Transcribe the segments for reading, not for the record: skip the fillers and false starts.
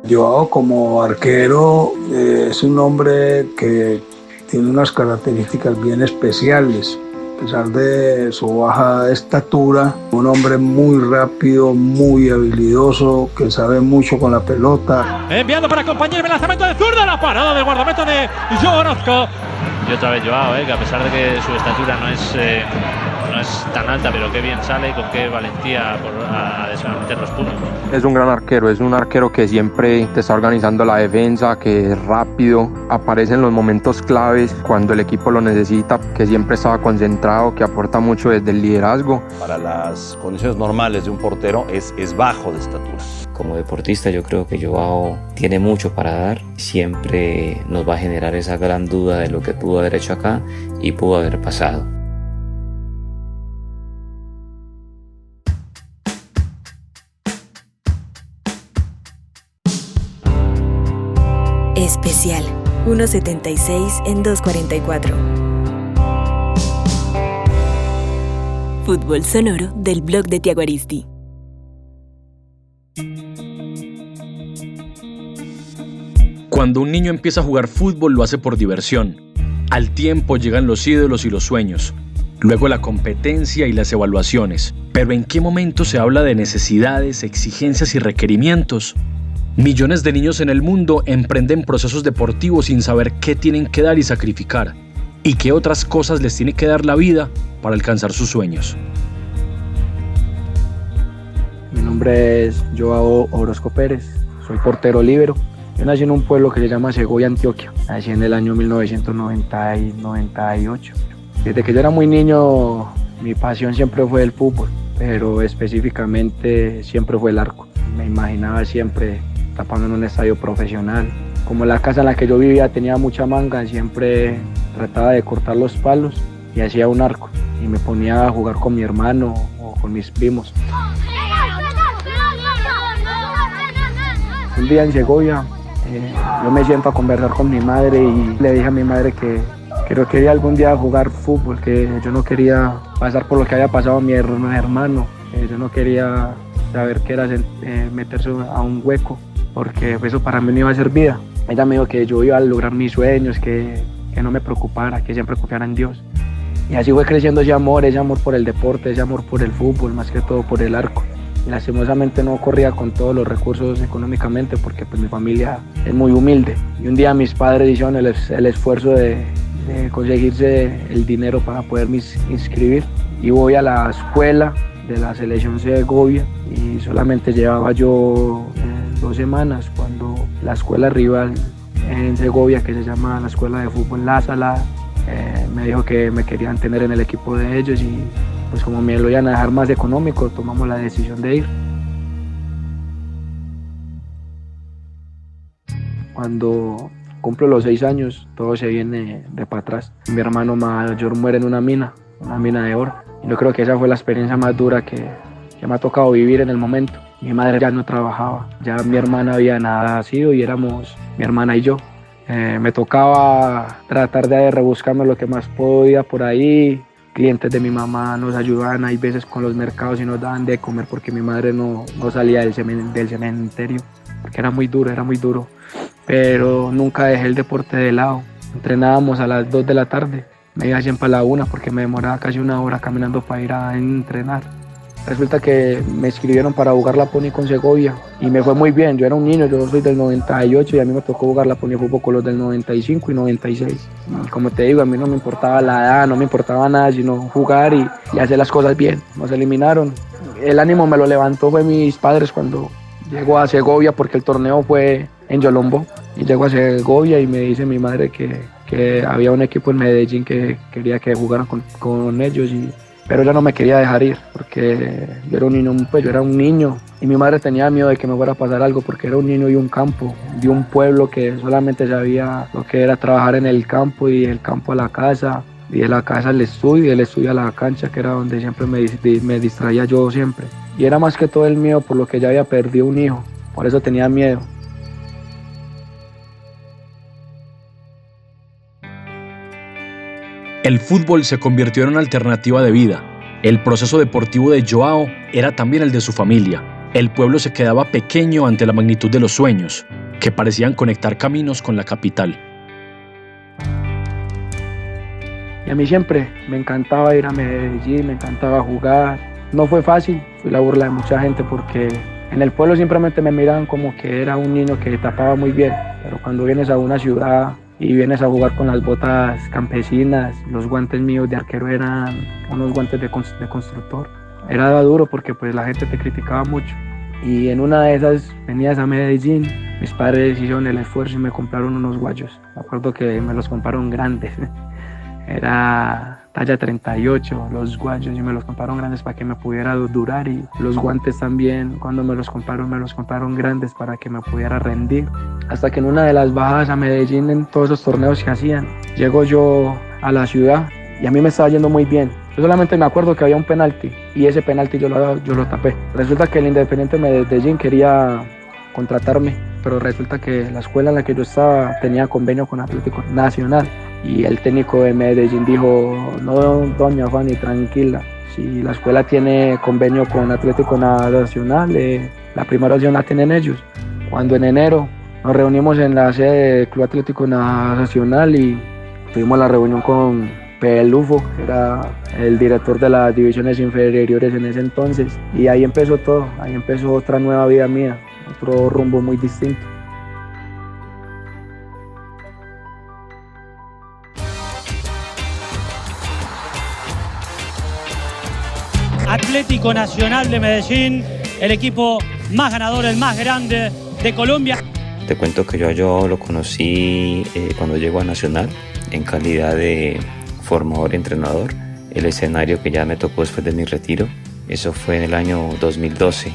Joao como arquero es un hombre que tiene unas características bien especiales. A pesar de su baja estatura, un hombre muy rápido, muy habilidoso, que sabe mucho con la pelota. Enviando para acompañar el lanzamiento de zurda, la parada del guardameta de Joao Orozco. Y otra vez Joao, que a pesar de que su estatura no es tan alta, pero qué bien sale y con qué valentía a meter los puños. Es un gran arquero, es un arquero que siempre te está organizando la defensa, que es rápido, aparece en los momentos claves cuando el equipo lo necesita, que siempre estaba concentrado, que aporta mucho desde el liderazgo. Para las condiciones normales de un portero es bajo de estatura. Como deportista yo creo que Joao tiene mucho para dar, siempre nos va a generar esa gran duda de lo que pudo haber hecho acá y pudo haber pasado. Especial 1.76 en 2.44. Fútbol sonoro del blog de Tiago Aristi. Cuando un niño empieza a jugar fútbol lo hace por diversión. Al tiempo llegan los ídolos y los sueños. Luego la competencia y las evaluaciones. Pero ¿en qué momento se habla de necesidades, exigencias y requerimientos? Millones de niños en el mundo emprenden procesos deportivos sin saber qué tienen que dar y sacrificar, y qué otras cosas les tiene que dar la vida para alcanzar sus sueños. Mi nombre es Joao Orozco Pérez, soy portero líbero. Yo nací en un pueblo que se llama Segovia, Antioquia. Nací en el año 1998. Desde que yo era muy niño, mi pasión siempre fue el fútbol, pero específicamente siempre fue el arco. Me imaginaba siempre tapando en un estadio profesional. Como la casa en la que yo vivía tenía mucha manga, siempre trataba de cortar los palos y hacía un arco. Y me ponía a jugar con mi hermano o con mis primos. Un día en Segovia, yo me siento a conversar con mi madre y le dije a mi madre que yo quería algún día jugar fútbol, que yo no quería pasar por lo que había pasado a mi hermano, yo no quería saber qué era meterse a un hueco, porque eso para mí no iba a ser vida. Ella me dijo que yo iba a lograr mis sueños, que no me preocupara, que siempre confiara en Dios. Y así fue creciendo ese amor por el deporte, ese amor por el fútbol, más que todo por el arco. Lastimosamente no corría con todos los recursos económicamente porque pues mi familia es muy humilde. Y un día mis padres hicieron el esfuerzo de conseguirse el dinero para poderme inscribir. Y voy a la escuela de la selección Segovia y solamente llevaba yo 2 semanas cuando la escuela rival en Segovia, que se llama la Escuela de Fútbol La Salada, me dijo que me querían tener en el equipo de ellos y pues como me lo iban a dejar más económico, tomamos la decisión de ir. Cuando cumplo los 6 años, todo se viene de para atrás. Mi hermano mayor muere en una mina de oro. Y yo creo que esa fue la experiencia más dura que me ha tocado vivir en el momento. Mi madre ya no trabajaba, ya mi hermana había nacido y éramos mi hermana y yo. Me tocaba tratar de rebuscarme lo que más podía por ahí. Clientes de mi mamá nos ayudaban, hay veces con los mercados y nos daban de comer porque mi madre no salía del cementerio, porque era muy duro, pero nunca dejé el deporte de lado. Entrenábamos a las 2 de la tarde, me iba siempre a la 1 porque me demoraba casi 1 hora caminando para ir a entrenar. Resulta que me escribieron para jugar la Pony con Segovia y me fue muy bien. Yo era un niño, yo soy del 98 y a mí me tocó jugar la Pony Fútbol con los del 95 y 96. Y como te digo, a mí no me importaba la edad, no me importaba nada, sino jugar y hacer las cosas bien. Nos eliminaron. El ánimo me lo levantó fue mis padres cuando llegó a Segovia porque el torneo fue en Yolombo. Y llego a Segovia y me dice mi madre que había un equipo en Medellín que quería que jugara con ellos pero yo no me quería dejar ir porque yo era un niño y mi madre tenía miedo de que me fuera a pasar algo porque era un niño de un campo, de un pueblo que solamente sabía lo que era trabajar en el campo y del campo a la casa y de la casa al estudio y del estudio a la cancha, que era donde siempre me distraía yo siempre. Y era más que todo el miedo por lo que ya había perdido un hijo, por eso tenía miedo. El fútbol se convirtió en una alternativa de vida. El proceso deportivo de Joao era también el de su familia. el pueblo se quedaba pequeño ante la magnitud de los sueños, que parecían conectar caminos con la capital. Y a mí siempre me encantaba ir a Medellín, me encantaba jugar. No fue fácil, fui la burla de mucha gente porque en el pueblo simplemente me miraban como que era un niño que tapaba muy bien. Pero cuando vienes a una ciudad y vienes a jugar con las botas campesinas, los guantes míos de arquero eran unos guantes de constructor. Era duro porque pues la gente te criticaba mucho. Y en una de esas venías a Medellín, mis padres hicieron el esfuerzo y me compraron unos guayos. Me acuerdo que me los compraron grandes. Era talla 38 los guayos y me los compraron grandes para que me pudiera durar, y los guantes también cuando me los compraron grandes para que me pudiera rendir. Hasta que en una de las bajadas a Medellín, en todos esos torneos que hacían, llego yo a la ciudad y a mí me estaba yendo muy bien. Yo solamente me acuerdo que había un penalti y ese penalti yo lo tapé. Resulta que el Independiente Medellín quería contratarme, pero resulta que la escuela en la que yo estaba tenía convenio con Atlético Nacional. Y el técnico de Medellín dijo: no, doña Fanny, tranquila, si la escuela tiene convenio con Atlético Nacional, la primera opción la tienen ellos. Cuando en enero nos reunimos en la sede del Club Atlético Nacional y tuvimos la reunión con Pelufo, que era el director de las divisiones inferiores en ese entonces, y ahí empezó todo, ahí empezó otra nueva vida mía, otro rumbo muy distinto. Atlético Nacional de Medellín, el equipo más ganador, el más grande de Colombia. Te cuento que yo a Joao lo conocí cuando llegó a Nacional en calidad de formador y entrenador. El escenario que ya me tocó después de mi retiro, eso fue en el año 2012.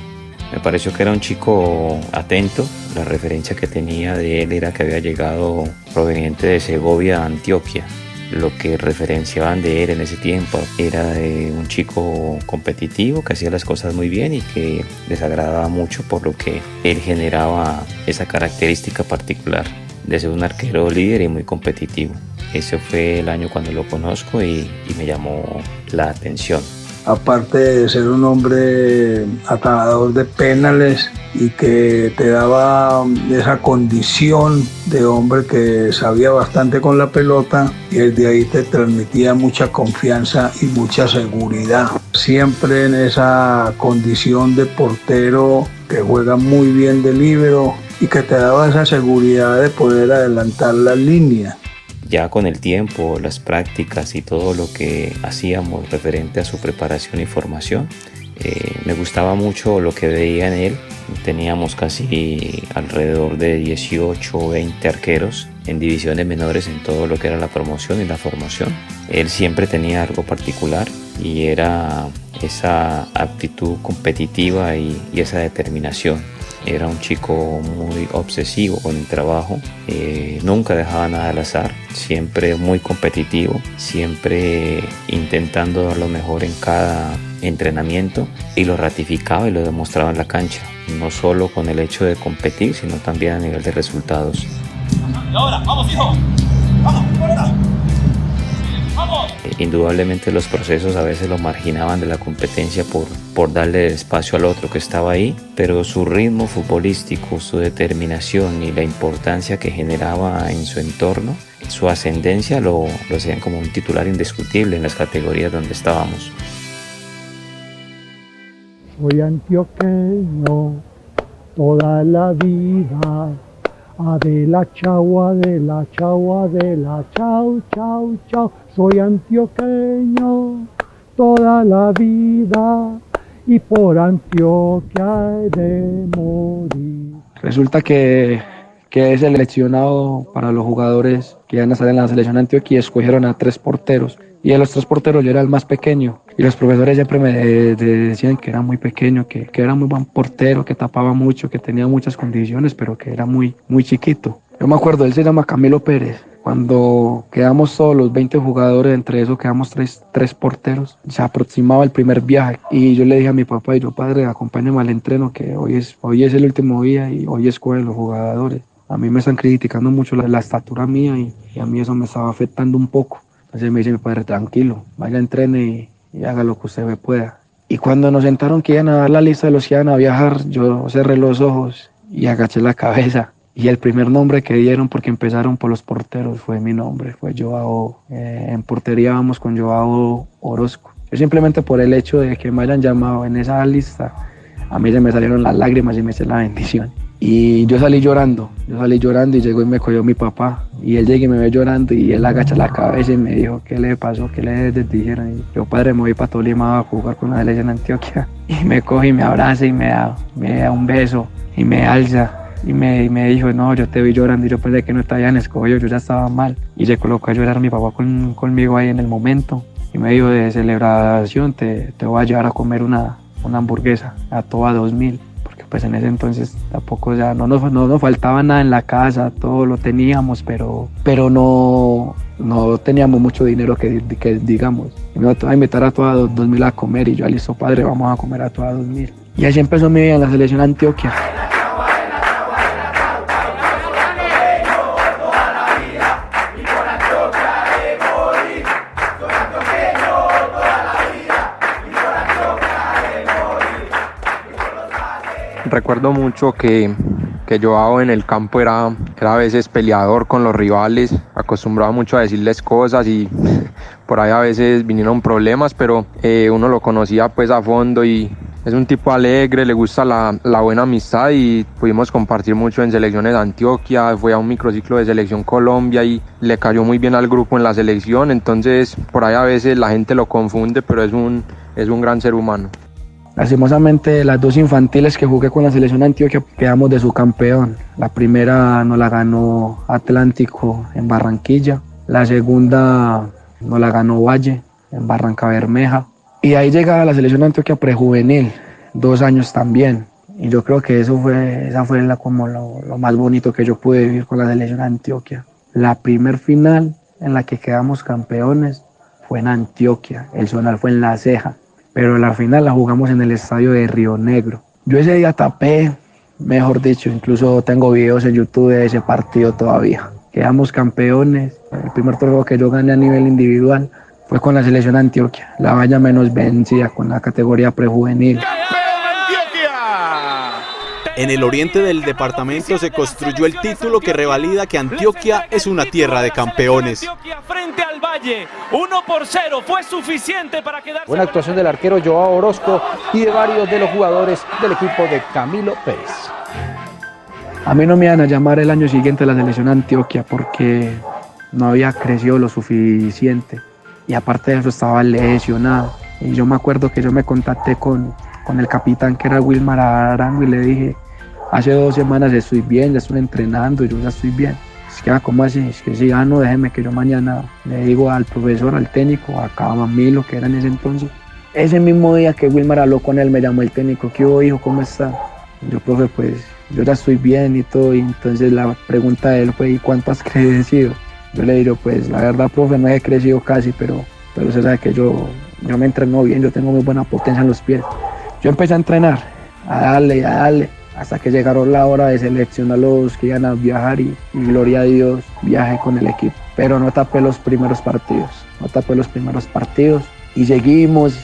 Me pareció que era un chico atento. La referencia que tenía de él era que había llegado proveniente de Segovia, Antioquia. Lo que referenciaban de él en ese tiempo era de un chico competitivo que hacía las cosas muy bien y que les agradaba mucho, por lo que él generaba esa característica particular de ser un arquero líder y muy competitivo. Ese fue el año cuando lo conozco y me llamó la atención. Aparte de ser un hombre atajador de penales y que te daba esa condición de hombre que sabía bastante con la pelota, y desde ahí te transmitía mucha confianza y mucha seguridad. Siempre en esa condición de portero que juega muy bien de líbero y que te daba esa seguridad de poder adelantar la línea. Ya con el tiempo, las prácticas y todo lo que hacíamos referente a su preparación y formación, me gustaba mucho lo que veía en él. Teníamos casi alrededor de 18 o 20 arqueros en divisiones menores en todo lo que era la promoción y la formación. Él siempre tenía algo particular y era esa aptitud competitiva y esa determinación. Era un chico muy obsesivo con el trabajo, nunca dejaba nada al azar, siempre muy competitivo, siempre intentando dar lo mejor en cada entrenamiento, y lo ratificaba y lo demostraba en la cancha, no solo con el hecho de competir, sino también a nivel de resultados. Y ahora, vamos hijo, vamos, fuera. Indudablemente los procesos a veces lo marginaban de la competencia por darle espacio al otro que estaba ahí, pero su ritmo futbolístico, su determinación y la importancia que generaba en su entorno, su ascendencia lo hacían como un titular indiscutible en las categorías donde estábamos. Soy antioqueño toda la vida. Adela, chau, Adela, chau, Adela, chau, chau, chau. Soy antioqueño toda la vida y por Antioquia he de morir. Resulta que he seleccionado para los jugadores que iban a estar en la selección de Antioquia, y escogieron a 3 porteros. Y de los 3 porteros yo era el más pequeño. Y los profesores siempre me decían que era muy pequeño, que era muy buen portero, que tapaba mucho, que tenía muchas condiciones, pero que era muy, muy chiquito. Yo me acuerdo, él se llama Camilo Pérez. Cuando quedamos todos los 20 jugadores, entre esos quedamos 3 porteros, se aproximaba el primer viaje. Y yo le dije a mi papá: y yo, padre, acompáñame al entreno, que hoy es el último día y hoy escogen los jugadores. A mí me están criticando mucho la estatura mía y a mí eso me estaba afectando un poco. Entonces me dice mi padre: tranquilo, vaya, entrene y haga lo que usted pueda. Y cuando nos sentaron que iban a dar la lista de los que iban a viajar, yo cerré los ojos y agaché la cabeza. Y el primer nombre que dieron, porque empezaron por los porteros, fue mi nombre, fue Joao. En portería vamos con Joao Orozco. Yo simplemente por el hecho de que me hayan llamado en esa lista, a mí se me salieron las lágrimas y me hice la bendición. Y yo salí llorando y llegó y me cogió mi papá. Y él llega y me ve llorando y él agacha la cabeza y me dijo, ¿qué le pasó? ¿Qué le dijeron? Y yo, padre, me voy para Tolima a jugar con la selección Antioquia. Y me coge y me abraza y me da un beso y me alza. Y me dijo, no, yo te vi llorando y yo pensé que no te habían escogido, yo ya estaba mal. Y se colocó a llorar mi papá conmigo ahí en el momento. Y me dijo, de celebración te voy a llevar a comer una hamburguesa a toda 2000. Porque pues en ese entonces tampoco ya no nos faltaba nada en la casa, todo lo teníamos, pero no teníamos mucho dinero que digamos. Y me iba a invitar a toda 2000 a comer y yo, listo padre, vamos a comer a toda 2000. Y así empezó mi vida en la selección Antioquia. Recuerdo mucho que Joao en el campo era a veces peleador con los rivales, acostumbraba mucho a decirles cosas y por ahí a veces vinieron problemas, pero uno lo conocía pues a fondo y es un tipo alegre, le gusta la buena amistad y pudimos compartir mucho en selecciones de Antioquia, fue a un microciclo de selección Colombia y le cayó muy bien al grupo en la selección, entonces por ahí a veces la gente lo confunde, pero es un gran ser humano. Lastimosamente las dos infantiles que jugué con la selección Antioquia quedamos de subcampeón. La primera nos la ganó Atlántico en Barranquilla, la segunda nos la ganó Valle en Barrancabermeja. Y ahí llega la selección Antioquia prejuvenil, 2 años también. Y yo creo que esa fue lo más bonito que yo pude vivir con la selección Antioquia. La primer final en la que quedamos campeones fue en Antioquia, el zonal fue en La Ceja. Pero la final la jugamos en el estadio de Río Negro. Yo ese día tapé, mejor dicho, incluso tengo videos en YouTube de ese partido todavía. Quedamos campeones, el primer trofeo que yo gané a nivel individual fue con la selección Antioquia, la valla menos vencida con la categoría prejuvenil. En el oriente del departamento se construyó el título que revalida que Antioquia es una tierra de campeones. Frente al Valle, 1-0 fue suficiente para quedarse. Buena actuación del arquero Joao Orozco y de varios de los jugadores del equipo de Camilo Pérez. A mí no me iban a llamar el año siguiente a la selección Antioquia porque no había crecido lo suficiente y aparte de eso estaba lesionado. Y yo me acuerdo que yo me contacté con el capitán que era Wilmar Arango y le dije, hace 2 semanas estoy bien, ya estoy entrenando y yo ya estoy bien. Es que, ¿cómo así? Es que sí, no, déjeme que yo mañana le digo al profesor, al técnico, a Camilo, que era en ese entonces. Ese mismo día que Wilmar habló con él, me llamó el técnico, ¿qué hubo, hijo? ¿Cómo está? Y yo, profe, pues yo ya estoy bien y todo. Y entonces la pregunta de él fue, ¿y cuánto has crecido? Yo le digo, pues la verdad, profe, no he crecido casi, pero usted sabe que yo me entreno bien, yo tengo muy buena potencia en los pies. Yo empecé a entrenar, a darle, hasta que llegaron la hora de seleccionar los que iban a viajar y gloria a Dios, viajé con el equipo. Pero no tapé los primeros partidos y seguimos,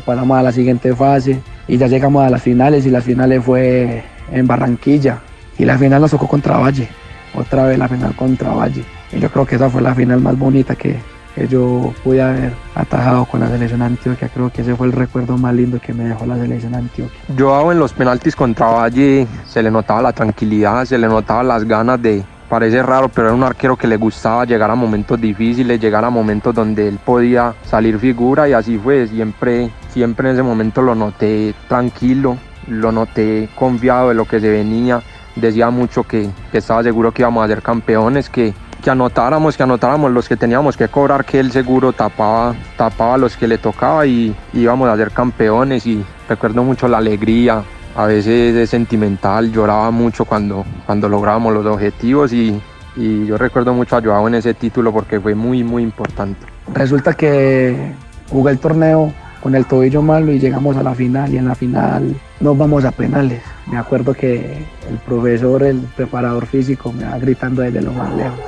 pasamos a la siguiente fase y ya llegamos a las finales y las finales fue en Barranquilla y la final nos tocó contra Valle, otra vez la final contra Valle. Y yo creo que esa fue la final más bonita que yo pude haber atajado con la selección Antioquia. Creo que ese fue el recuerdo más lindo que me dejó la selección Antioquia. Joao en los penaltis contra Valle se le notaba la tranquilidad, se le notaba las ganas de, parece raro, pero era un arquero que le gustaba llegar a momentos difíciles, llegar a momentos donde él podía salir figura y así fue, siempre en ese momento lo noté tranquilo, lo noté confiado de lo que se venía, decía mucho que estaba seguro que íbamos a ser campeones, que anotáramos los que teníamos que cobrar, que él seguro tapaba los que le tocaba y íbamos a ser campeones. Y recuerdo mucho la alegría, a veces es sentimental, lloraba mucho cuando lográbamos los objetivos y yo recuerdo mucho a Joao en ese título porque fue muy muy importante. Resulta que jugué el torneo con el tobillo malo y llegamos a la final y en la final nos vamos a penales. Me acuerdo que el profesor, el preparador físico me va gritando desde lo más lejos,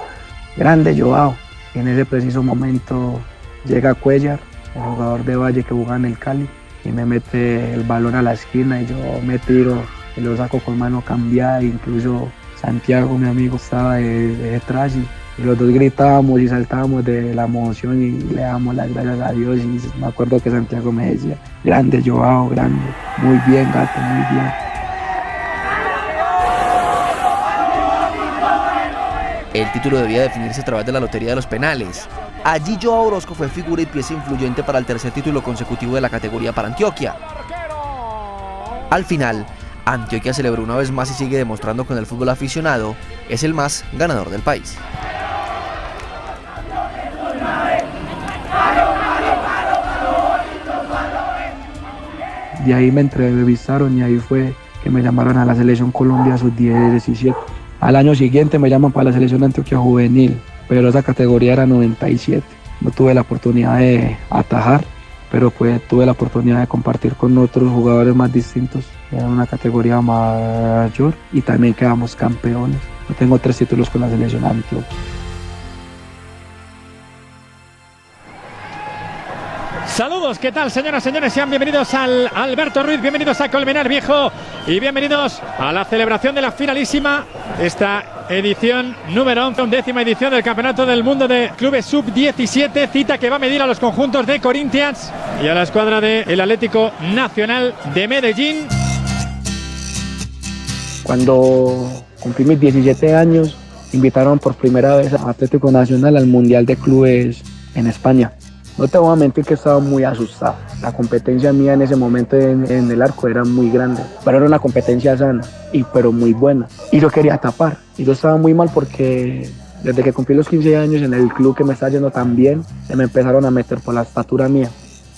grande Joao. Y en ese preciso momento llega Cuellar, el jugador de Valle que jugaba en el Cali, y me mete el balón a la esquina y yo me tiro y lo saco con mano cambiada. Incluso Santiago, mi amigo, estaba detrás y los dos gritábamos y saltábamos de la emoción y le damos las gracias a Dios. Y me acuerdo que Santiago me decía: grande Joao, grande, muy bien gato, muy bien. El título debía definirse a través de la lotería de los penales. Allí Joao Orozco fue figura y pieza influyente para el tercer título consecutivo de la categoría para Antioquia. Al final, Antioquia celebró una vez más y sigue demostrando que en el fútbol aficionado es el más ganador del país. De ahí me entrevistaron y ahí fue que me llamaron a la Selección Colombia sub-17. Al año siguiente me llaman para la Selección de Antioquia Juvenil, pero esa categoría era 97. No tuve la oportunidad de atajar, pero pues tuve la oportunidad de compartir con otros jugadores más distintos. Era una categoría mayor y también quedamos campeones. Yo tengo 3 títulos con la Selección de Antioquia. Saludos, ¿qué tal, señoras y señores? Sean bienvenidos al Alberto Ruiz, bienvenidos a Colmenar Viejo y bienvenidos a la celebración de la finalísima, esta edición número 11, 11ª edición del Campeonato del Mundo de Clubes Sub-17, cita que va a medir a los conjuntos de Corinthians y a la escuadra del Atlético Nacional de Medellín. Cuando cumplí mis 17 años, invitaron por primera vez a Atlético Nacional al Mundial de Clubes en España. No te voy a mentir que estaba muy asustado. La competencia mía en ese momento en el arco era muy grande, pero era una competencia sana, pero muy buena. Y yo quería tapar. Y yo estaba muy mal porque desde que cumplí los 15 años en el club que me estaba yendo tan bien, se me empezaron a meter por la estatura mía,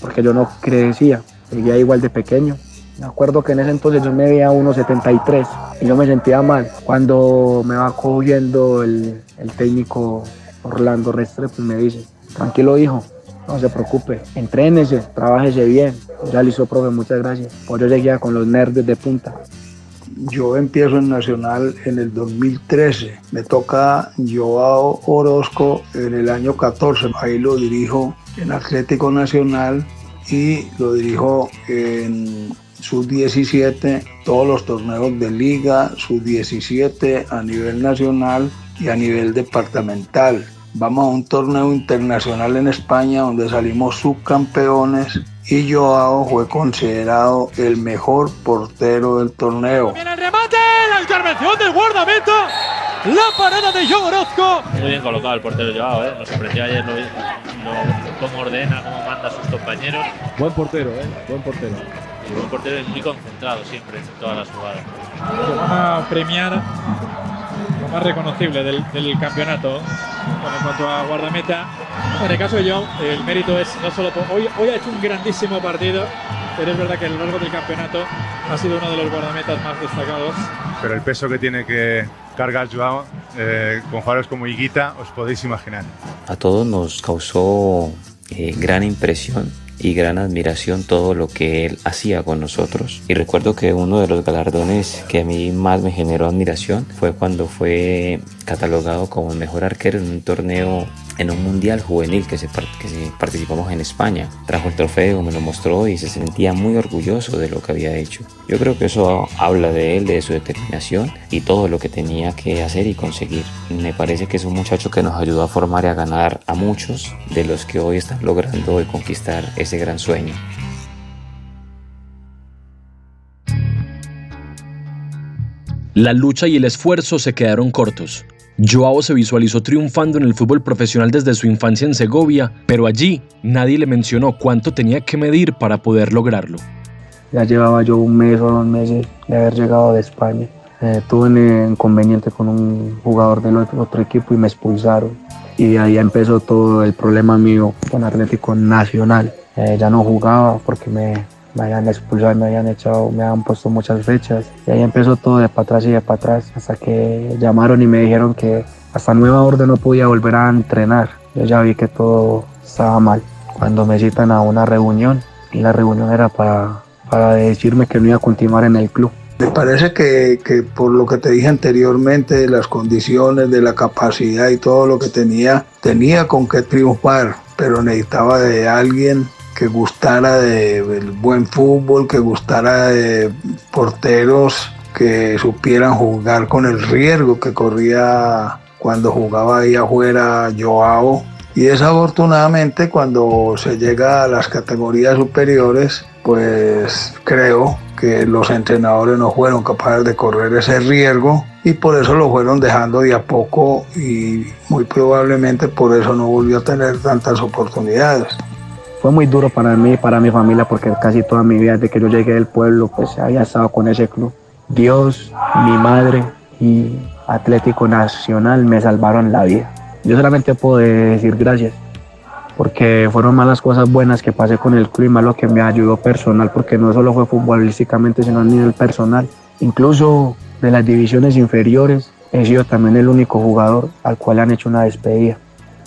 porque yo no crecía, seguía igual de pequeño. Me acuerdo que en ese entonces yo me veía 1.73 y yo me sentía mal. Cuando me va cogiendo el técnico Orlando Restre, pues me dice: tranquilo hijo, no se preocupe, entrénese, trabájese bien. Ya listo, profe, muchas gracias. Pues yo seguía con los nerds de punta. Yo empiezo en Nacional en el 2013. Me toca Joao Orozco en el año 14. Ahí lo dirijo en Atlético Nacional y lo dirijo en Sub-17, todos los torneos de liga, Sub-17 a nivel nacional y a nivel departamental. Vamos a un torneo internacional en España donde salimos subcampeones y Joao fue considerado el mejor portero del torneo. Viene el remate, la intervención del guardameta, la parada de Joao Orozco. Muy bien colocado el portero Joao, nos sorprendió ayer cómo ordena, cómo manda a sus compañeros. Buen portero, buen portero. Y buen portero y muy concentrado siempre en todas las jugadas. Se van a premiar lo más reconocible del campeonato. En cuanto a guardameta, en el caso de Joao, el mérito es no solo hoy ha hecho un grandísimo partido, pero es verdad que a lo largo del campeonato ha sido uno de los guardametas más destacados. Pero el peso que tiene que cargar Joao con jugadores como Higuita, os podéis imaginar. A todos nos causó gran impresión y gran admiración todo lo que él hacía con nosotros. Y recuerdo que uno de los galardones que a mí más me generó admiración fue cuando fue catalogado como el mejor arquero en un torneo, en un mundial juvenil que participamos en España. Trajo el trofeo, me lo mostró y se sentía muy orgulloso de lo que había hecho. Yo creo que eso habla de él, de su determinación y todo lo que tenía que hacer y conseguir. Me parece que es un muchacho que nos ayudó a formar y a ganar a muchos de los que hoy están logrando conquistar ese gran sueño. La lucha y el esfuerzo se quedaron cortos. Joao se visualizó triunfando en el fútbol profesional desde su infancia en Segovia, pero allí nadie le mencionó cuánto tenía que medir para poder lograrlo. Ya llevaba yo 1 mes o 2 meses de haber llegado de España. Tuve un inconveniente con un jugador del otro equipo y me expulsaron. Y de ahí empezó todo el problema mío con Atlético Nacional. Ya no jugaba porque me habían expulsado, me habían puesto muchas fechas. Y ahí empezó todo de para atrás y de para atrás, hasta que llamaron y me dijeron que hasta nueva orden no podía volver a entrenar. Yo ya vi que todo estaba mal. Cuando me citan a una reunión, y la reunión era para decirme que no iba a continuar en el club. Me parece que por lo que te dije anteriormente, de las condiciones, de la capacidad y todo lo que tenía con qué triunfar, pero necesitaba de alguien que gustara del buen fútbol, que gustara de porteros que supieran jugar con el riesgo que corría cuando jugaba ahí afuera Joao. Y desafortunadamente cuando se llega a las categorías superiores, pues creo que los entrenadores no fueron capaces de correr ese riesgo y por eso lo fueron dejando de a poco y muy probablemente por eso no volvió a tener tantas oportunidades. Fue muy duro para mí y para mi familia porque casi toda mi vida desde que yo llegué del pueblo pues había estado con ese club. Dios, mi madre y Atlético Nacional me salvaron la vida. Yo solamente puedo decir gracias porque fueron más las cosas buenas que pasé con el club y más lo que me ayudó personal, porque no solo fue futbolísticamente sino a nivel personal. Incluso de las divisiones inferiores he sido también el único jugador al cual le han hecho una despedida.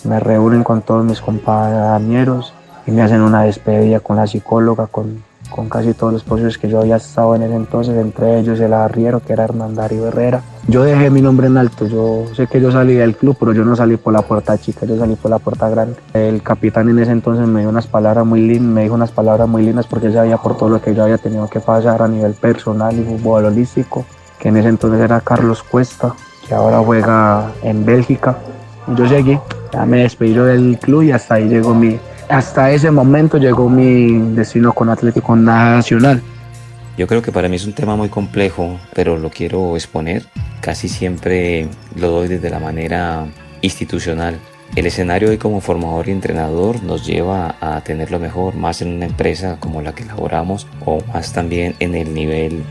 Me reúnen con todos mis compañeros y me hacen una despedida con la psicóloga, con casi todos los posibles que yo había estado en ese entonces, entre ellos el arriero que era Hernán Darío Herrera. Yo dejé mi nombre en alto, yo sé que yo salí del club, pero yo no salí por la puerta chica, yo salí por la puerta grande. El capitán en ese entonces me dijo unas palabras muy lindas porque él sabía por todo lo que yo había tenido que pasar a nivel personal y futbolístico, que en ese entonces era Carlos Cuesta, que ahora juega en Bélgica. Yo seguí, ya me despedí del club y hasta ahí llegó hasta ese momento llegó mi destino con Atlético Nacional. Yo creo que para mí es un tema muy complejo, pero lo quiero exponer. Casi siempre lo doy desde la manera institucional. El escenario hoy como formador y entrenador nos lleva a tener lo mejor, más en una empresa como la que elaboramos o más también en el nivel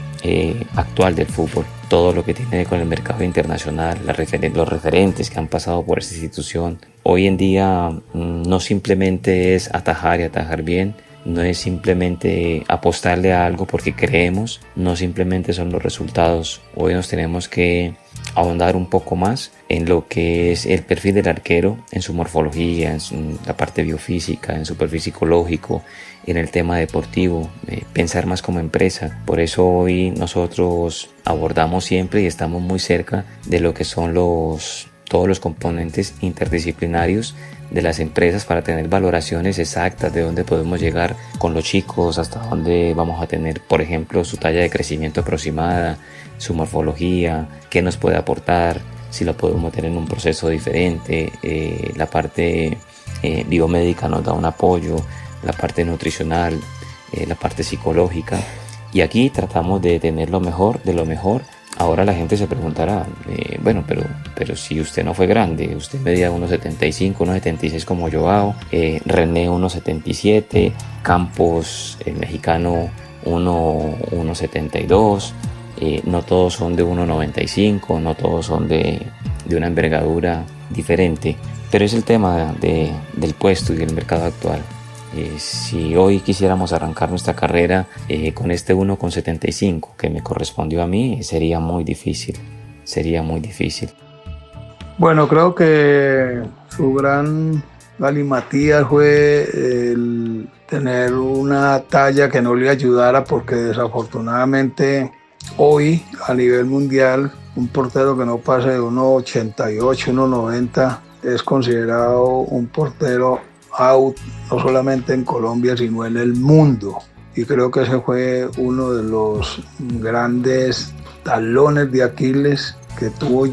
actual del fútbol. Todo lo que tiene con el mercado internacional, los referentes que han pasado por esta institución. Hoy en día no simplemente es atajar y atajar bien, no es simplemente apostarle a algo porque creemos, no simplemente son los resultados. Hoy nos tenemos que ahondar un poco más en lo que es el perfil del arquero, en su morfología, en la parte biofísica, en su perfil psicológico, en el tema deportivo, pensar más como empresa. Por eso hoy nosotros abordamos siempre y estamos muy cerca de lo que son todos los componentes interdisciplinarios de las empresas para tener valoraciones exactas de dónde podemos llegar con los chicos, hasta dónde vamos a tener, por ejemplo, su talla de crecimiento aproximada, su morfología, qué nos puede aportar, si lo podemos tener en un proceso diferente, la parte biomédica nos da un apoyo, la parte nutricional, la parte psicológica, y aquí tratamos de tener lo mejor de lo mejor. Ahora la gente se preguntará, bueno, pero si usted no fue grande, usted medía 1,75, 1,76 como Joao, René 1,77, Campos, el mexicano 1,72, no todos son de 1,95, no todos son de una envergadura diferente, pero es el tema del puesto y del mercado actual. Si hoy quisiéramos arrancar nuestra carrera con este 1,75 que me correspondió a mí, sería muy difícil. Bueno, creo que su gran galimatías fue el tener una talla que no le ayudara, porque desafortunadamente hoy a nivel mundial un portero que no pase de 1,88, 1,90 es considerado un portero out, no solamente en Colombia sino en el mundo, y creo que ese fue uno de los grandes talones de Aquiles que tuvo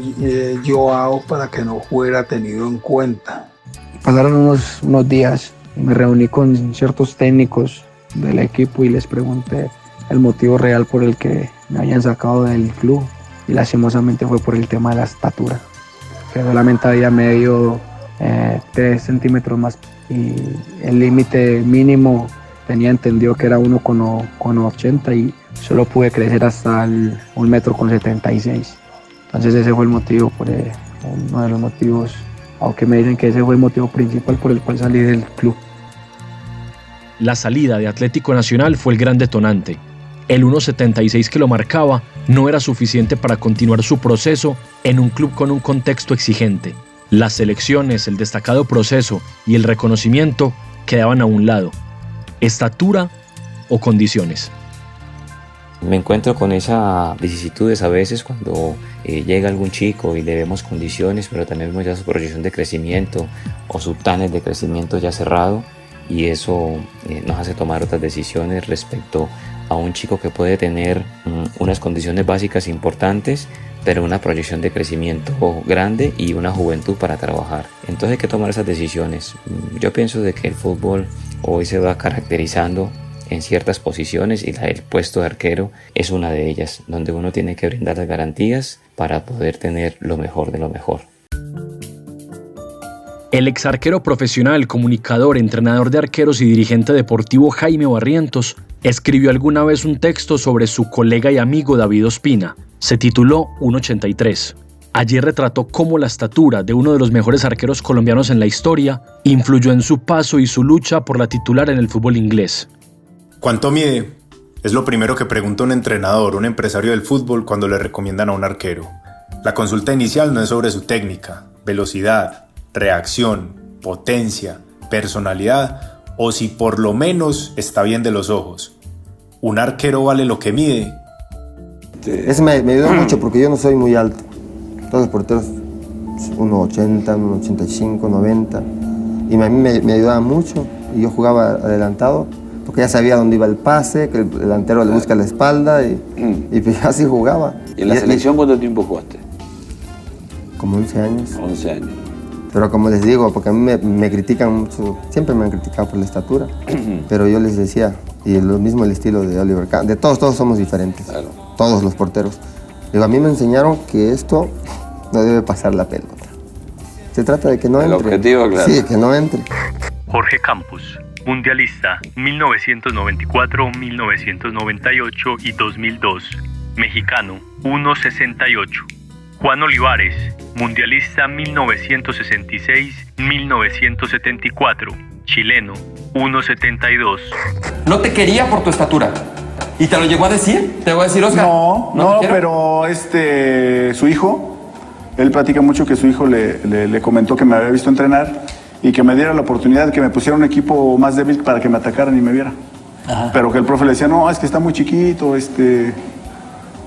Joao para que no fuera tenido en cuenta. Pasaron unos días y me reuní con ciertos técnicos del equipo y les pregunté el motivo real por el que me habían sacado del club, y lastimosamente fue por el tema de la estatura, que solamente había medio 3 centímetros más y el límite mínimo tenía entendido que era 1,80 y solo pude crecer hasta el 1,76 m. Entonces ese fue el motivo, uno de los motivos, aunque me dicen que ese fue el motivo principal por el cual salí del club. La salida de Atlético Nacional fue el gran detonante. El 1,76 que lo marcaba no era suficiente para continuar su proceso en un club con un contexto exigente. Las selecciones, el destacado proceso y el reconocimiento quedaban a un lado. ¿Estatura o condiciones? Me encuentro con esas vicisitudes a veces cuando llega algún chico y le vemos condiciones, pero también vemos ya su proyección de crecimiento o su tunnel de crecimiento ya cerrado. y eso nos hace tomar otras decisiones respecto a un chico que puede tener unas condiciones básicas importantes, pero una proyección de crecimiento grande y una juventud para trabajar. Entonces hay que tomar esas decisiones. Yo pienso de que el fútbol hoy se va caracterizando en ciertas posiciones y el puesto de arquero es una de ellas, donde uno tiene que brindar las garantías para poder tener lo mejor de lo mejor. El exarquero profesional, comunicador, entrenador de arqueros y dirigente deportivo Jaime Barrientos escribió alguna vez un texto sobre su colega y amigo David Ospina. Se tituló 1.83. Allí retrató cómo la estatura de uno de los mejores arqueros colombianos en la historia influyó en su paso y su lucha por la titular en el fútbol inglés. ¿Cuánto mide? Es lo primero que pregunta un entrenador, un empresario del fútbol cuando le recomiendan a un arquero. La consulta inicial no es sobre su técnica, velocidad, reacción, potencia, personalidad o si por lo menos está bien de los ojos. ¿Un arquero vale lo que mide? Eso me ayudó mucho porque yo no soy muy alto. Todos los porteros 1.80, 1.85, 90 y a mí me ayudaba mucho y yo jugaba adelantado porque ya sabía dónde iba el pase, que el delantero le busca la espalda y así jugaba. ¿Y en la selección cuánto tiempo jugaste? Como 11 años. 11 años. Pero como les digo, porque a mí me critican mucho, siempre me han criticado por la estatura, pero yo les decía, y lo mismo el estilo de Oliver Kahn, de todos somos diferentes, claro. Todos los porteros. Digo, a mí me enseñaron que esto no debe pasar la pelota. Se trata de que no entre. El objetivo, claro. Sí, que no entre. Jorge Campos, mundialista 1994, 1998 y 2002, mexicano, 1.68. Juan Olivares, mundialista 1966, 1974, chileno, 1.72. No te quería por tu estatura. ¿Y te lo llegó a decir? ¿Te voy a decir, Oscar? No, pero su hijo, él platica mucho que su hijo le comentó que me había visto entrenar y que me diera la oportunidad, que me pusiera un equipo más débil para que me atacaran y me viera. Ajá. Pero que el profe le decía, no, es que está muy chiquito,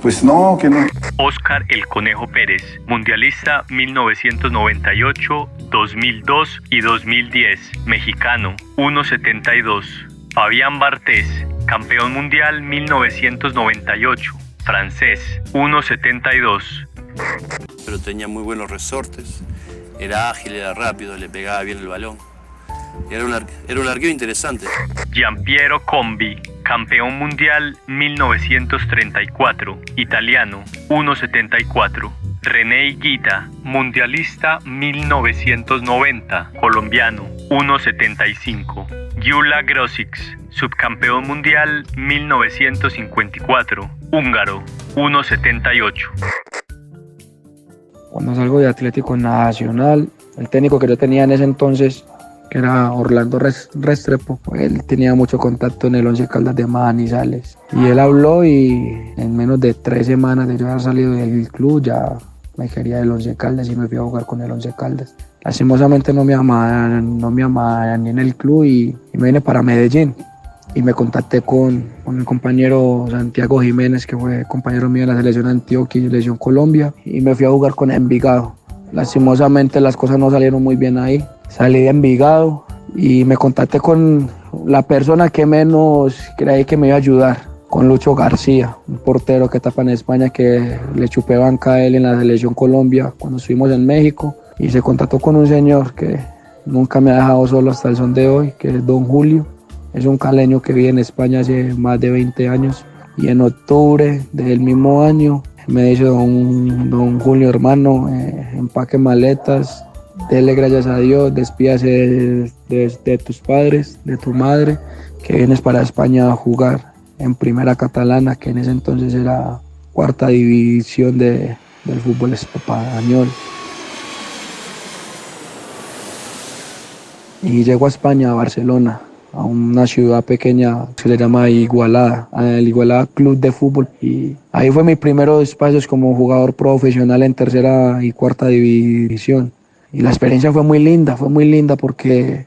pues no, que no. Oscar El Conejo Pérez, mundialista 1998, 2002 y 2010, mexicano, 1.72. Fabián Bartés, campeón mundial 1998, francés, 1.72. Pero tenía muy buenos resortes, era ágil, era rápido, le pegaba bien el balón. Era un arquero interesante. Giampiero Combi, campeón mundial 1934, italiano, 1.74. René Higuita, mundialista 1990, colombiano, 1.75. Gyula Grosic, subcampeón mundial 1954, húngaro, 1.78. Cuando salgo de Atlético Nacional, el técnico que yo tenía en ese entonces, que era Orlando Restrepo, él tenía mucho contacto en el Once Caldas de Manizales. Y él habló y en menos de 3 semanas de yo haber salido del club ya me quería del Once Caldas y me fui a jugar con el Once Caldas. Lastimosamente no me amaban ni en el club y me vine para Medellín. Y me contacté con el compañero Santiago Jiménez, que fue compañero mío en la selección Antioquia y selección Colombia, y me fui a jugar con Envigado. Lastimosamente las cosas no salieron muy bien ahí. Salí de Envigado y me contacté con la persona que menos creí que me iba a ayudar, con Lucho García, un portero que tapa en España, que le chupé banca a él en la selección Colombia cuando estuvimos en México. Y se contactó con un señor que nunca me ha dejado solo hasta el son de hoy, que es Don Julio. Es un caleño que vive en España hace más de 20 años. Y en octubre del mismo año me dice don Julio, hermano, empaque maletas, dele gracias a Dios, despídase de tus padres, de tu madre, que vienes para España a jugar en Primera Catalana, que en ese entonces era 4ª división del fútbol español. Y llego a España, a Barcelona, a una ciudad pequeña que se le llama Igualada, el Igualada Club de Fútbol. Y ahí fue mis primeros espacios como jugador profesional en 3ª y 4ª división. Y la experiencia fue muy linda porque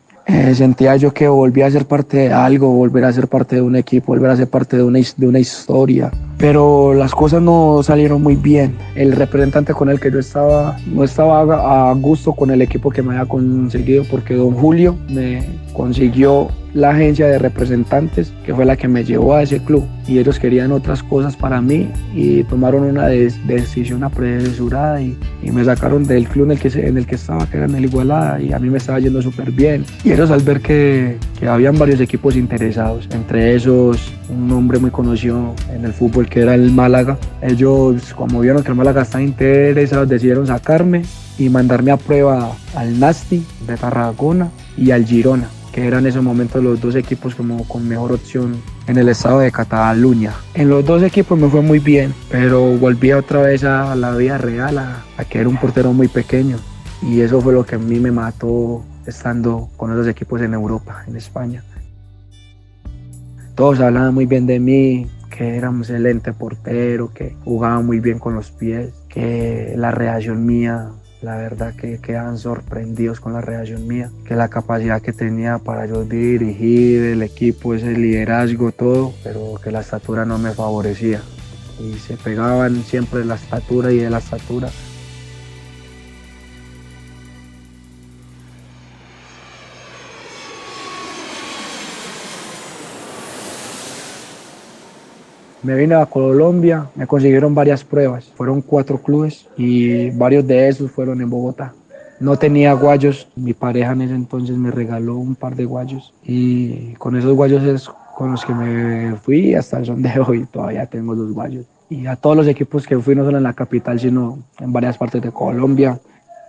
sentía yo que volvía a ser parte de algo, volver a ser parte de un equipo, volver a ser parte de una historia. pero las cosas no salieron muy bien. El representante con el que yo estaba no estaba a gusto con el equipo que me había conseguido, porque don Julio me consiguió la agencia de representantes, que fue la que me llevó a ese club, y ellos querían otras cosas para mí y tomaron una decisión apresurada y me sacaron del club en el que estaba, que era en el Igualada, y a mí me estaba yendo súper bien. Y ellos, al ver que habían varios equipos interesados, entre esos un hombre muy conocido en el fútbol que era el Málaga, ellos, como vieron que el Málaga estaba interesado, decidieron sacarme y mandarme a prueba al Nasti de Tarragona y al Girona, que eran en ese momento los dos equipos como con mejor opción en el estado de Cataluña. En los dos equipos me fue muy bien, pero volví otra vez a la vida real, a que era un portero muy pequeño, y eso fue lo que a mí me mató estando con esos equipos en Europa, en España. Todos hablaban muy bien de mí, que era un excelente portero, que jugaba muy bien con los pies, que la reacción mía, la verdad que quedaban sorprendidos con la reacción mía, que la capacidad que tenía para yo dirigir el equipo, ese liderazgo, todo, pero que la estatura no me favorecía. Y se pegaban siempre de la estatura y de la estatura. Me vine a Colombia, me consiguieron varias pruebas, fueron 4 clubes y varios de esos fueron en Bogotá. No tenía guayos, mi pareja en ese entonces me regaló un par de guayos y con esos guayos es con los que me fui hasta el son de hoy, todavía tengo los guayos. Y a todos los equipos que fui, no solo en la capital, sino en varias partes de Colombia.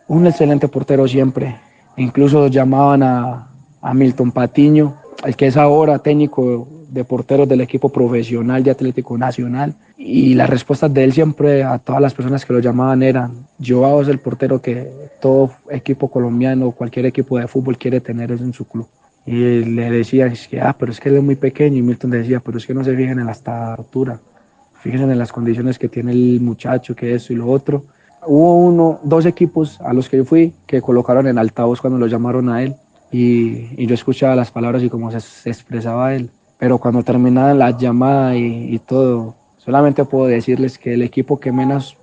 Un excelente portero siempre, incluso llamaban a Milton Patiño, el que es ahora técnico de porteros del equipo profesional de Atlético Nacional, y las respuestas de él siempre a todas las personas que lo llamaban eran: Joao es el portero que todo equipo colombiano, cualquier equipo de fútbol quiere tener en su club. Y le decía, pero es que él es muy pequeño, y Milton decía, pero es que no se fijen en la estatura, fíjense en las condiciones que tiene el muchacho, que eso y lo otro. Hubo 2 equipos a los que yo fui que colocaron en altavoz cuando lo llamaron a él, y yo escuchaba las palabras y cómo se expresaba él. Pero cuando terminaban la llamada y todo, solamente puedo decirles que el equipo que menos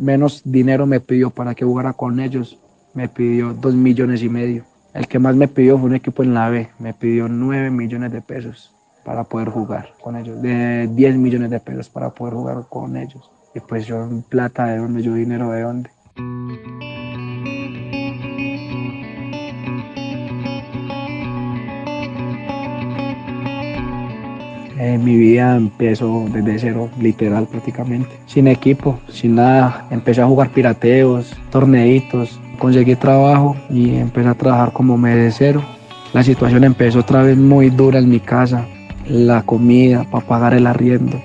dinero me pidió para que jugara con ellos, me pidió 2,5 millones. El que más me pidió fue un equipo en la B, me pidió 9 millones de pesos para poder jugar con ellos, de 10 millones de pesos para poder jugar con ellos. Y pues yo, plata de dónde, yo dinero de dónde. Mi vida empezó desde cero, literal prácticamente, sin equipo, sin nada. Empecé a jugar pirateos, torneitos, conseguí trabajo y empecé a trabajar como mesero. La situación empezó otra vez muy dura en mi casa, la comida para pagar el arriendo.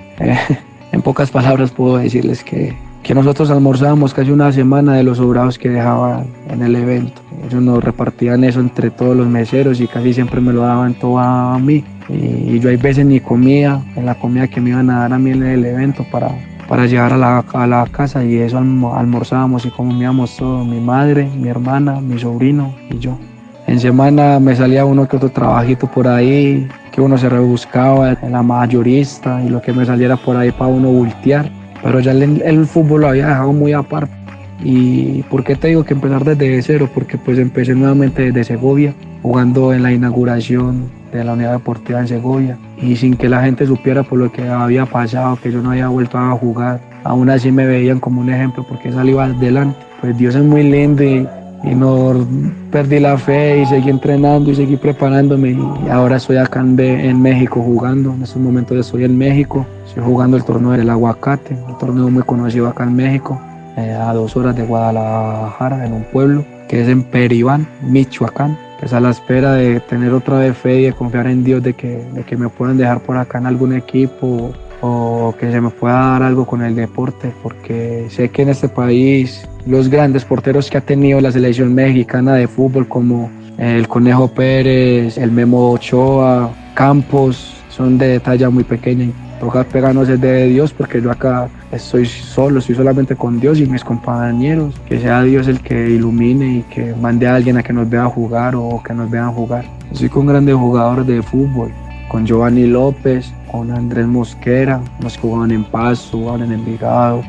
En pocas palabras puedo decirles que nosotros almorzábamos casi una semana de los sobrados que dejaban en el evento. Ellos nos repartían eso entre todos los meseros y casi siempre me lo daban todo a mí. Y yo hay veces ni comía en la comida que me iban a dar a mí en el evento para llegar a la casa, y eso almorzábamos y comíamos todo, mi madre, mi hermana, mi sobrino y yo. En semana me salía uno que otro trabajito por ahí, que uno se rebuscaba en la mayorista y lo que me saliera por ahí para uno voltear. Pero ya el fútbol lo había dejado muy aparte. ¿Y por qué te digo que empezar desde cero? Porque pues empecé nuevamente desde Segovia, jugando en la inauguración de la unidad deportiva en Segovia, y sin que la gente supiera por lo que había pasado, que yo no había vuelto a jugar. Aún así me veían como un ejemplo porque salí adelante. Pues Dios es muy lindo y no perdí la fe y seguí entrenando y seguí preparándome, y ahora estoy acá en México jugando. En estos momentos estoy en México, estoy jugando el torneo del Aguacate, un torneo muy conocido acá en México, a 2 horas de Guadalajara, en un pueblo que es en Peribán, Michoacán. Pues a la espera de tener otra vez fe y de confiar en Dios de que me puedan dejar por acá en algún equipo, o que se me pueda dar algo con el deporte, porque sé que en este país los grandes porteros que ha tenido la selección mexicana de fútbol, como el Conejo Pérez, el Memo Ochoa, Campos, son de talla muy pequeña, y toca pegarnos de Dios, porque yo acá estoy solamente con Dios y mis compañeros. Que sea Dios el que ilumine y que mande a alguien a que nos vea jugar o que nos vean jugar. Estoy con grandes jugadores de fútbol, con Giovanni López, con Andrés Mosquera, los que jugaban en Pasto, jugaban en Envigado,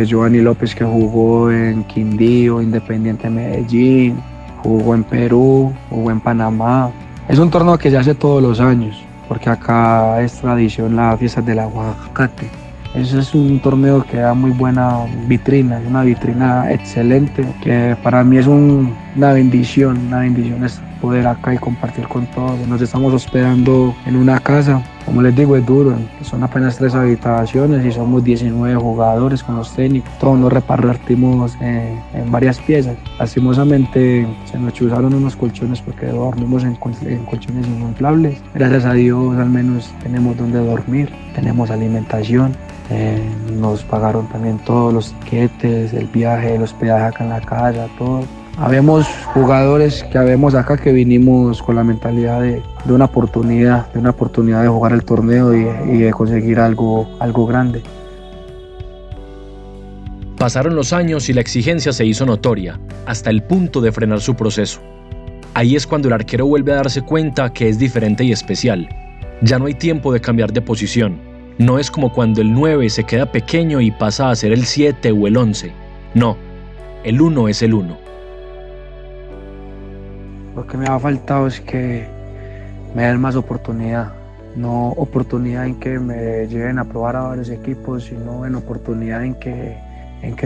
Giovanni López que jugó en Quindío, Independiente Medellín, jugó en Perú, jugó en Panamá. Es un torneo que se hace todos los años, porque acá es tradición las fiestas del aguacate. Ese es un torneo que da muy buena vitrina, es una vitrina excelente, que para mí es una bendición es poder acá y compartir con todos. Nos estamos hospedando en una casa, como les digo, es duro, son apenas 3 habitaciones y somos 19 jugadores con los técnicos, todos nos repartimos en varias piezas. Lastimosamente se nos chuzaron unos colchones porque dormimos en colchones inflables. Gracias a Dios al menos tenemos donde dormir, tenemos alimentación. Nos pagaron también todos los tiquetes, el viaje, el hospedaje acá en la casa, todo. Habemos jugadores que habemos acá que vinimos con la mentalidad de una oportunidad de jugar el torneo y de conseguir algo grande. Pasaron los años y la exigencia se hizo notoria, hasta el punto de frenar su proceso. Ahí es cuando el arquero vuelve a darse cuenta que es diferente y especial. Ya no hay tiempo de cambiar de posición. No es como cuando el 9 se queda pequeño y pasa a ser el 7 o el 11. No, el 1 es el 1. Lo que me ha faltado es que me den más oportunidad. No oportunidad en que me lleven a probar a varios equipos, sino en oportunidad en que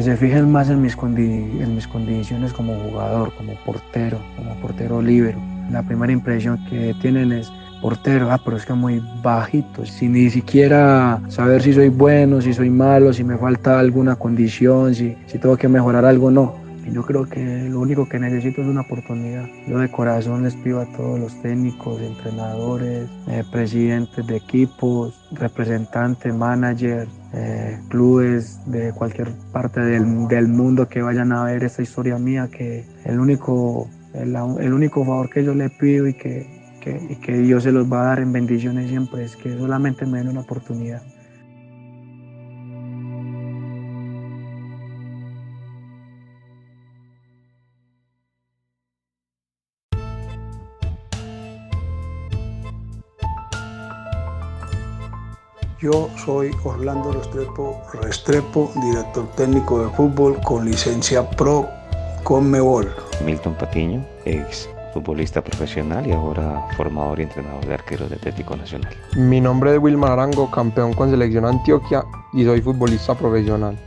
se fijen más en mis condiciones como jugador, como portero líbero. La primera impresión que tienen es portero, pero es que muy bajito, sin ni siquiera saber si soy bueno, si soy malo, si me falta alguna condición, si tengo que mejorar algo, no. Yo creo que lo único que necesito es una oportunidad. Yo de corazón les pido a todos los técnicos, entrenadores, presidentes de equipos, representantes, managers, clubes de cualquier parte del mundo que vayan a ver esta historia mía, que el único favor que yo le pido y que Dios se los va a dar en bendiciones siempre es que solamente me den una oportunidad. Yo soy Orlando Restrepo, director técnico de fútbol con licencia Pro Conmebol. Milton Patiño, ex futbolista profesional y ahora formador y entrenador de arqueros de Atlético Nacional. Mi nombre es Wilmar Arango, campeón con Selección Antioquia y soy futbolista profesional.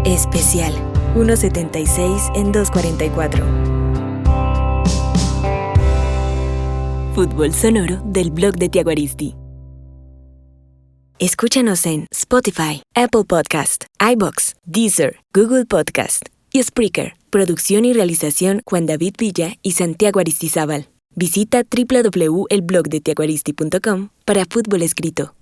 Especial 1.76 en 2.44. Fútbol sonoro del blog de Tiago Aristi. Escúchanos en Spotify, Apple Podcast, iVoox, Deezer, Google Podcast y Spreaker. Producción y realización Juan David Villa y Santiago Aristizábal. Visita www.elblogdetiagoaristi.com para fútbol escrito.